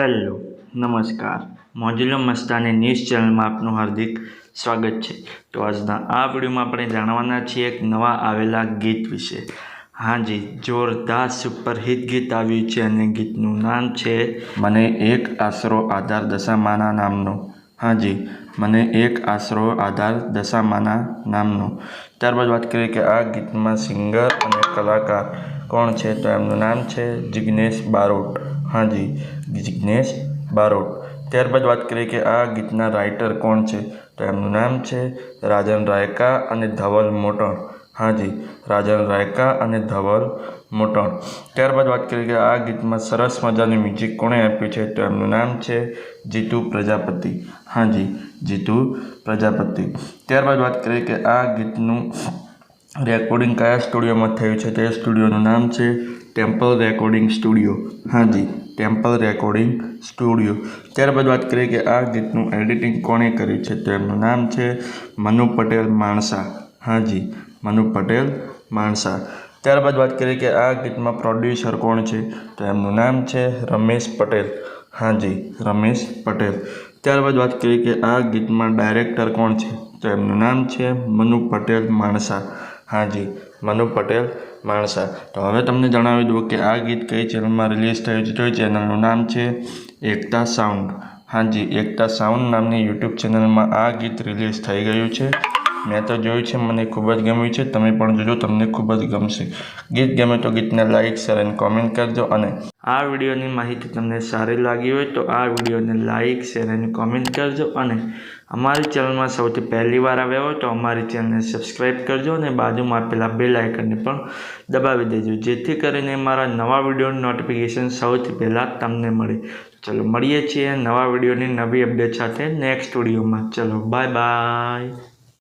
Hello નમસ્કાર મોજુલો Mastani news ચેનલમાં આપનું હાર્દિક સ્વાગત છે। તો આજના આ વિડીયોમાં આપણે જાણવાના છીએ એક નવા આવેલા ગીત વિશે। હાજી, જોરદાર સુપરહિટ ગીત આવ્યું છે અને ગીતનું નામ છે મને એક આશરો આધાર દશામાના નામનો। હાજી, મને એક આશરો આધાર દશામાના નામનો। ત્યારબાદ વાત કરીએ કે આ ગીતમાં સિંગર અને કલાકાર કોણ છે, તો એમનું નામ છે જિગ્નેશ બારોટ। હાજી, જિગ્નેશ બારોટ। ત્યારબાદ વાત કરીએ કે આ ગીતના રાઇટર કોણ છે, તો એમનું નામ છે રાજન રાયકા અને ધવલ મોટણ। હાજી, રાજન રાયકા અને ધવલ મોટણ। ત્યારબાદ વાત કરીએ કે આ ગીતમાં સરસ મજાનું મ્યુઝિક કોણે આપ્યું છે, તો એમનું નામ છે જીતુ પ્રજાપતિ। હાજી, જીતુ પ્રજાપતિ। ત્યારબાદ વાત કરીએ કે આ ગીતનું રેકોર્ડિંગ કયા સ્ટુડિયોમાં થયું છે, તે સ્ટુડિયોનું નામ છે ટેમ્પલ રેકોર્ડિંગ સ્ટુડિયો। હાજી, ટેમ્પલ રેકોર્ડિંગ સ્ટુડિયો। ત્યારબાદ વાત કરીએ કે આ ગીતનું એડિટિંગ કોણે કર્યું છે, તો એમનું નામ છે મનુ પટેલ માણસા। હાજી, મનુ પટેલ માણસા। ત્યારબાદ વાત કરીએ કે આ ગીતમાં પ્રોડ્યુસર કોણ છે, તો એમનું નામ છે રમેશ પટેલ। હાજી, રમેશ પટેલ। ત્યારબાદ વાત કરીએ કે આ ગીતમાં ડાયરેક્ટર કોણ છે, તો એમનું નામ છે મનુ પટેલ માણસા। હાજી, મનુ પટેલ માણસા। તો હવે તમને જણાવી દઉં કે આ ગીત કઈ ચેનલમાં રિલીઝ થયું છે, તો એ ચેનલનું નામ છે એકતા સાઉન્ડ। હાજી, એકતા સાઉન્ડ નામની યુટ્યુબ ચેનલમાં આ ગીત રિલીઝ થઈ ગયું છે। મેં તો જોયું છે, મને ખૂબ જ ગમ્યું છે, તમે પણ જોજો, તમને ખૂબ જ ગમશે। ગીત ગમે તો ગીતને લાઇક શેર અને કોમેન્ટ કરજો અને આ વિડીયોની માહિતી તમને સારી લાગી હોય તો આ વિડીયોને લાઇક શેર અને કોમેન્ટ કરજો અને અમારી ચેનલમાં સૌથી પહેલી વાર આવ્યા હોય તો અમારી ચેનલને સબસ્ક્રાઈબ કરજો અને બાજુમાં આપેલા બેલ આઇકનને પણ દબાવી દેજો, જેથી કરીને મારા નવા વિડીયોની નોટિફિકેશન સૌથી પહેલાં તમને મળે। ચલો મળીએ છીએ નવા વિડીયોની નવી અપડેટ સાથે નેક્સ્ટ વિડીયોમાં। ચલો બાય બાય।